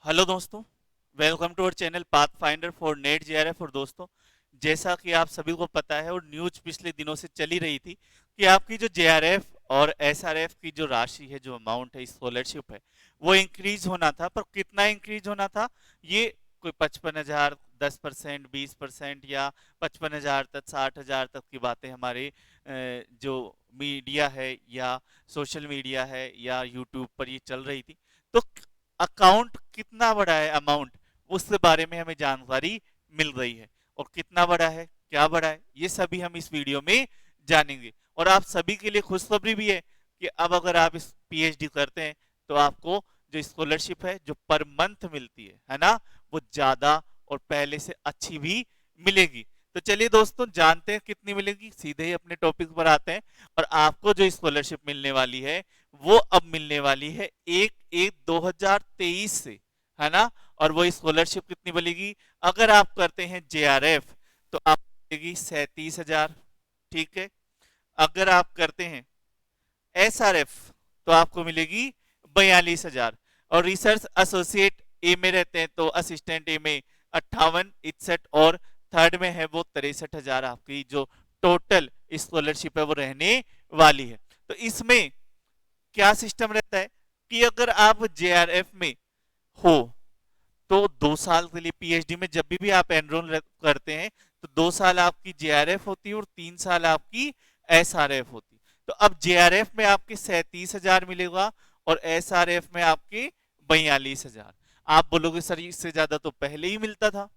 Hello दोस्तों, welcome to our channel path finder for NET JRF. और दोस्तों, जैसा कि आप सभी को पता है और न्यूज पिछले दिनों से चली रही थी कि आपकी जो जेआरएफ और एसआरएफ की जो राशि है, जो अमाउंट है, स्कॉलरशिप है, वो इंक्रीज होना था। पर कितना इंक्रीज होना था, ये कोई 55,000, 10%, 20% या 55,000 तक, 60,000 तक की बातें हमारे जो मीडिया है या सोशल मीडिया है या यूट्यूब पर ये चल रही थी। तो अकाउंट कितना बड़ा है, अमाउंट, उसके बारे में हमें जानकारी मिल रही है। और कितना बड़ा है, क्या बड़ा है, ये सभी हम इस वीडियो में जानेंगे। और आप सभी के लिए खुशखबरी भी है कि अब अगर आप इस पीएचडी करते हैं तो आपको जो स्कॉलरशिप है, जो पर मंथ मिलती है ना, वो ज्यादा और पहले से अच्छी भी मिलेगी। तो चलिए दोस्तों, जानते हैं कितनी मिलेगी, सीधे ही अपने टॉपिक पर आते हैं। और आपको जो स्कॉलरशिप मिलने वाली है, वो अब मिलने वाली है 1/1/2023 से, है ना। और वो स्कॉलरशिप कितनी मिलेगी, अगर आप करते हैं जेआरएफ तो आपको मिलेगी 37,000, ठीक है। अगर आप करते हैं एसआरएफ तो आपको मिलेगी 42,000। और रिसर्च एसोसिएट ए में रहते हैं तो असिस्टेंट ए में 58, 61, और थर्ड में है वो 63,000। आपकी जो टोटल स्कॉलरशिप है वो रहने वाली है। तो इसमें क्या सिस्टम रहता है कि अगर आप जेआरएफ में हो तो 2 साल के लिए, पीएचडी में जब भी आप एनरोल करते हैं तो 2 साल आपकी जेआरएफ होती है और 3 साल आपकी एसआरएफ होती है। तो अब जेआरएफ में आपके 37,000 मिलेगा और एसआरएफ में आपके 42,000। आप बोलोगे सर इससे ज्यादा तो पहले ही मिलता था।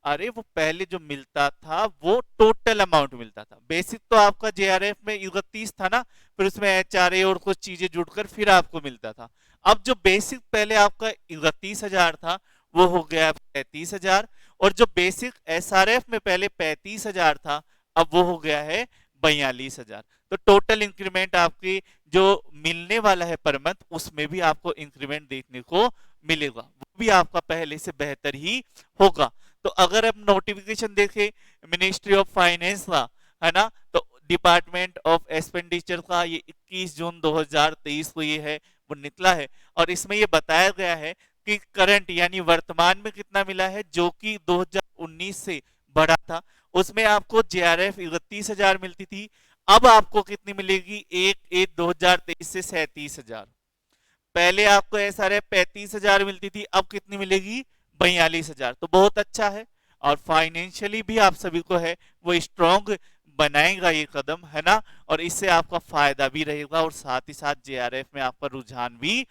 अरे वो पहले जो मिलता था वो टोटल अमाउंट मिलता था। बेसिक तो आपका जेआरएफ में 31 था ना, फिर उसमें एचआरए और कुछ चीजें जुड़कर फिर आपको मिलता था। अब जो बेसिक पहले आपका 31,000 था वो हो गया 35,000। और जो बेसिक एसआरएफ में पहले 35,000 था, अब वो हो गया है 42,000। तो टोटल इंक्रीमेंट आपकी जो मिलने वाला है पर मंथ, उसमें भी आपको इंक्रीमेंट देखने को मिलेगा, वो भी आपका पहले से बेहतर ही होगा। तो अगर हम नोटिफिकेशन देखें मिनिस्ट्री ऑफ फाइनेंस का, है ना, तो डिपार्टमेंट ऑफ एक्सपेंडिचर का ये 21 जून 2023 को ये है वो निकला है। और इसमें ये बताया गया है कि करंट यानी वर्तमान में कितना मिला है, जो कि 2019 से बढ़ा था। उसमें आपको जेआरएफ 31,000 मिलती थी, अब आपको कितनी मिलेगी, 1/1/2023 से 37,000। पहले आपको एसआरएफ 35,000 मिलती थी, अब कितनी मिलेगी, 42,000। तो बहुत अच्छा है। और फाइनेंशियली भी आप सभी को है वो स्ट्रॉन्ग बनाएगा ये कदम, है ना। और इससे आपका फायदा भी रहेगा और साथ ही साथ जेआरएफ में आपका रुझान भी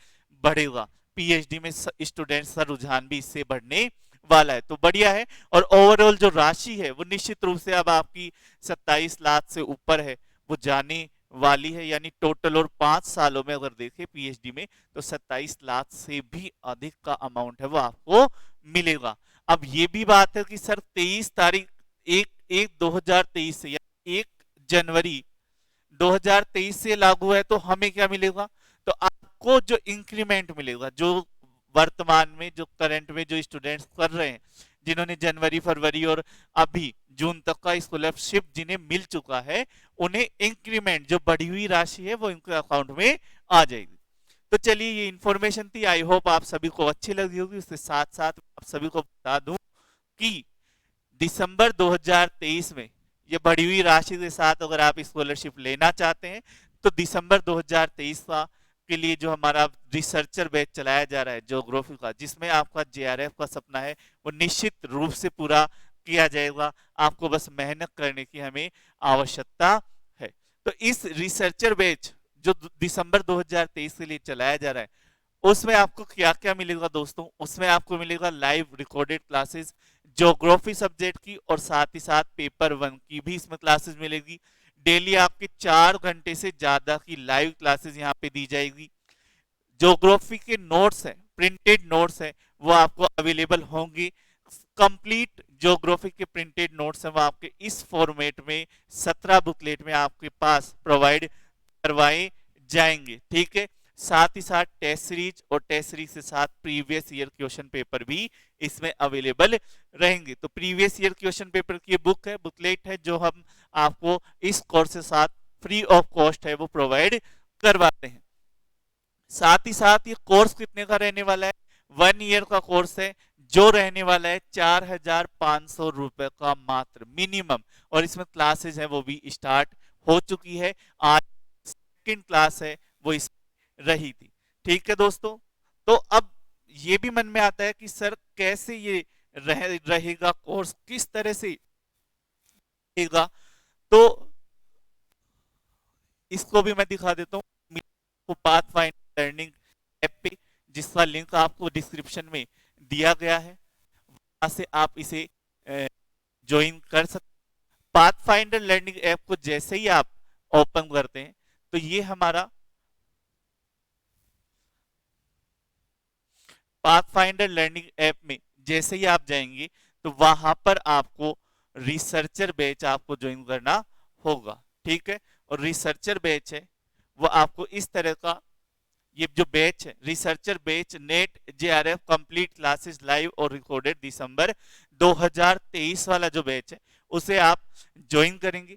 बढ़ेगा। पीएचडी में स्टूडेंट्स का रुझान भी इससे बढ़ने वाला है, तो बढ़िया है। और ओवरऑल जो राशि है वो निश्चित रूप से अब आपकी 27 लाख से ऊपर है, वो जाने वाली है। यानी टोटल और 5 सालों में अगर देखें पीएचडी में तो 27 लाख से भी अधिक का अमाउंट है वो आपको मिलेगा। अब ये भी बात है कि सर 23 तारीख, 1/1/2023 से या 1 जनवरी 2023 से लागू है, तो हमें क्या मिलेगा, तो आपको जो इंक्रीमेंट मिलेगा, जो वर्तमान में जो करंट में जो स्टूडेंट्स कर रहे हैं, जिन्होंने जनवरी फरवरी और अभी जून तक का स्कॉलरशिप जिन्हें मिल चुका है, उन्हें इंक्रीमेंट जो बढ़ी हुई राशि है वो इनके अकाउंट में आ जाएगी। तो चलिए, ये इंफॉर्मेशन थी, आई होप आप सभी को अच्छी लगी होगी। उसके साथ साथ आप सभी को बता दूं कि दिसंबर 2023 में ये बढ़ी हुई राशि के साथ अगर आप स्कॉलरशिप लेना चाहते हैं तो दिसंबर 2023 का के लिए जो हमारा रिसर्चर बैच चलाया जा रहा है ज्योग्राफी का, जिसमें आपका जेआरएफ का सपना है वो निश्चित रूप से पूरा किया जाएगा। आपको बस मेहनत करने की हमें आवश्यकता है। तो इस रिसर्चर बैच जो दिसंबर 2023 के लिए चलाया जा रहा है, उसमें आपको क्या क्या मिलेगा दोस्तों, उसमें आपको मिलेगा live recorded classes geography subject की, और साथ ही साथ पेपर 1 की भी इसमें क्लासेस मिलेगी। डेली आपके 4 घंटे से ज्यादा की लाइव क्लासेस यहाँ पे दी जाएगी। ज्योग्राफी के नोट्स हैं, प्रिंटेड नोट्स हैं, वो आपको अवेलेबल होंगी। कंप्लीट ज्योग्राफी के प्रिंटेड नोट्स हैं वो आपके इस फॉर्मेट में 17 बुकलेट में आपके पास प्रोवाइड करवाए जाएंगे, ठीक है। साथ ही साथ टेस्ट सीरीज और टेस्ट सीरीज के साथ प्रीवियस ईयर क्वेश्चन पेपर भी इसमें अवेलेबल रहेंगे। तो प्रीवियस ईयर क्वेश्चन पेपर की बुक है, बुकलेट है, जो हम आपको इस कोर्स के साथ फ्री ऑफ कॉस्ट है वो प्रोवाइड करवाते हैं। साथ ही साथ ये कोर्स कितने का रहने वाला है, 1 ईयर का कोर्स है जो रहने वाला है 4,500 रुपए का मात्र मिनिमम, और इसमें क्लासेस है वो भी स्टार्ट हो चुकी है। आज सेकंड क्लास है वो इस रही थी। ठीक है दोस्तों, तो अब ये भी मन में आता है कि सर कैसे ये रहेगा कोर्स, किस तरह से रहेगा, तो इसको भी मैं दिखा देता हूँ पाथ फाइंडर लर्निंग ऐप पे, जिसका लिंक आपको डिस्क्रिप्शन में दिया गया है, वहां से आप इसे ज्वाइन कर सकते। पाथ फाइंडर लर्निंग ऐप को जैसे ही आप ओपन करते हैं तो ये हमारा पाथ फाइंडर लर्निंग ऐप में जैसे ही आप जाएंगे तो वहां पर आपको रिसर्चर बैच आपको ज्वाइन करना होगा। ठीक है, और रिसर्चर बैच है वो आपको इस तरह का, ये जो बैच है researcher batch net JRF complete classes live और रिकॉर्डेड दिसंबर 2023 वाला जो बैच है उसे आप ज्वाइन करेंगे।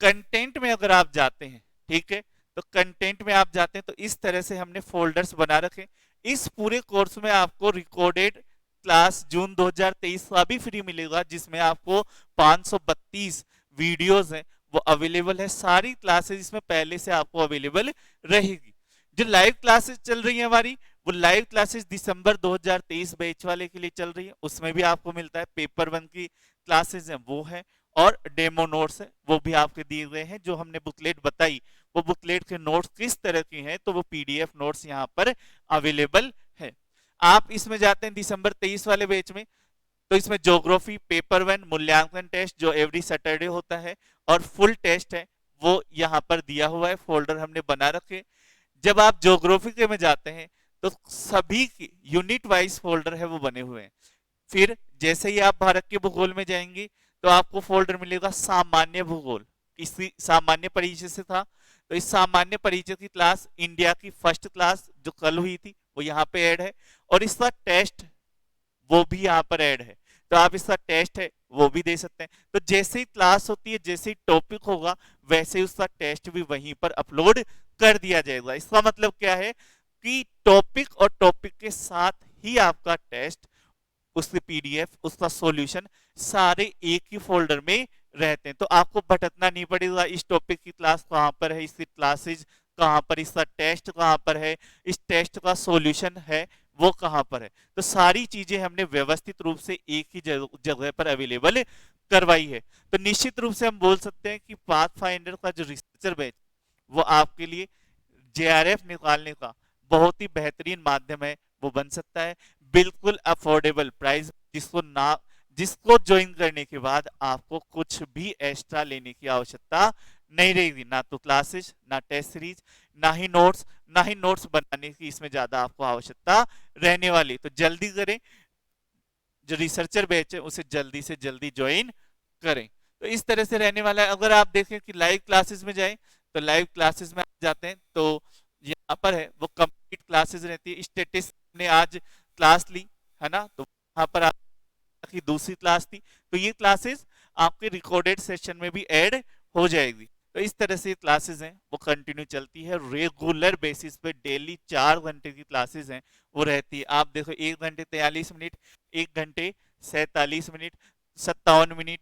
कंटेंट में अगर आप जाते हैं, ठीक है, तो कंटेंट में आप जाते हैं तो इस तरह से हमने फोल्डर्स बना रखे। इस पूरे कोर्स में आपको रिकॉर्डेड क्लास जून 2023 का भी फ्री मिलेगा, जिसमें आपको 532 वीडियोस हैं वो अवेलेबल है। सारी क्लासेस इसमें पहले से आपको अवेलेबल रहेगी। जो लाइव क्लासेस चल रही है हमारी, वो लाइव क्लासेस दिसंबर 2023 बैच वाले के लिए चल रही है, उसमें भी आपको मिलता है। पेपर 1 की क्लासेस हैं वो है, और डेमो नोट्स है वो भी आपके दिए गए हैं। जो हमने बुकलेट बताई वो बुकलेट के नोट्स किस तरह की हैं, तो वो पीडीएफ नोट्स यहाँ पर अवेलेबल है। आप इसमें जाते हैं दिसंबर 23 वाले बैच में, तो इसमें ज्योग्राफी पेपर 1 मूल्यांकन टेस्ट जो एवरी सैटरडे होता है, और फुल टेस्ट है वो यहाँ पर दिया हुआ है, फोल्डर हमने बना रखे। जब आप ज्योग्राफी के में जाते हैं तो सभी की यूनिट वाइज फोल्डर है वो बने हुए हैं। फिर जैसे ही आप भारत के भूगोल में जाएंगे तो आपको फोल्डर मिलेगा सामान्य भूगोल। इसी सामान्य परिचय से था, तो इस सामान्य परिचय की क्लास इंडिया की फर्स्ट क्लास जो कल हुई थी वो यहाँ पे ऐड है, और इसका टेस्ट वो भी यहाँ पर ऐड है, तो आप इसका टेस्ट है वो भी दे सकते हैं। तो जैसे ही क्लास होती है, जैसे ही टॉपिक होगा, वैसे ही उसका टेस्ट भी वहीं पर अपलोड कर दिया जाएगा। इसका मतलब क्या है कि टॉपिक और टॉपिक के साथ ही आपका टेस्ट, उसकी पीडीएफ, उसका सॉल्यूशन सारे एक ही फोल्डर में रहते हैं। तो आपको भटकना नहीं पड़ेगा इस टॉपिक की क्लास कहाँ पर है, इसकी क्लासेज कहाँ पर, इसका टेस्ट कहाँ पर है, इस टेस्ट का सॉल्यूशन है वो कहाँ पर है। तो सारी चीजें हमने व्यवस्थित रूप से एक ही जगह पर अवेलेबल करवाई है। तो निश्चित रूप से हम बोल सकते हैं कि पाथ फाइंडर का जो रिसर्चर बैच वो आपके लिए जेआरएफ निकालने का बहुत ही बेहतरीन माध्यम है, वो बन सकता है। बिल्कुल अफोर्डेबल प्राइस, जिसको ज्वाइन करने के बाद आपको कुछ भी एक्स्ट्रा लेने की आवश्यकता नहीं रहेगी, ना तो क्लासेस, ना टेस्ट सीरीज, ना ही नोट्स, ना ही नोट्स बनाने की इसमें ज्यादा आपको आवश्यकता रहने वाली। तो जल्दी करें, जो रिसर्चर बैच है उसे जल्दी से जल्दी ज्वाइन करें। तो इस तरह से रहने वाला है। अगर आप देखें कि लाइव क्लासेस में जाएं, तो लाइव क्लासेस में आप जाते हैं तो यहाँ पर है वो कंप्लीट क्लासेस रहती है। स्टेटिस्टिक्स ने आज क्लास ली है ना, तो वहां पर की दूसरी क्लास थी, तो ये क्लासेस आपके रिकॉर्डेड सेशन में भी ऐड हो जाएगी। तो इस तरह से क्लासेस हैं वो कंटिन्यू चलती है, रेगुलर बेसिस पे डेली 4 घंटे की क्लासेस हैं वो रहती है। आप देखो 1 घंटे 43 मिनट, 1 घंटे 47 मिनट, 57 मिनट,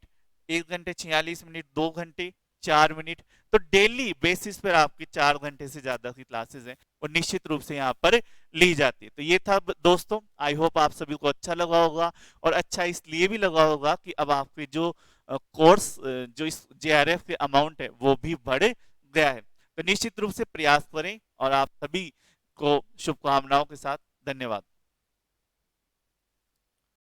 1 घंटे 46 मिनट, 2 घंटे 4 मिनट, तो डेली बेसिस पर आपकी 4 घंटे से ज्यादा की क्लासेस हैं और निश्चित रूप से यहाँ पर ली जाती है। तो ये था दोस्तों, आई होप आप सभी को अच्छा लगा होगा, और अच्छा इसलिए भी लगा होगा कि अब आपके जो कोर्स जो इस जेआरएफ के अमाउंट है वो भी बढ़ गया है। तो निश्चित रूप से प्रयास करें, और आप सभी को शुभकामनाओं के साथ धन्यवाद।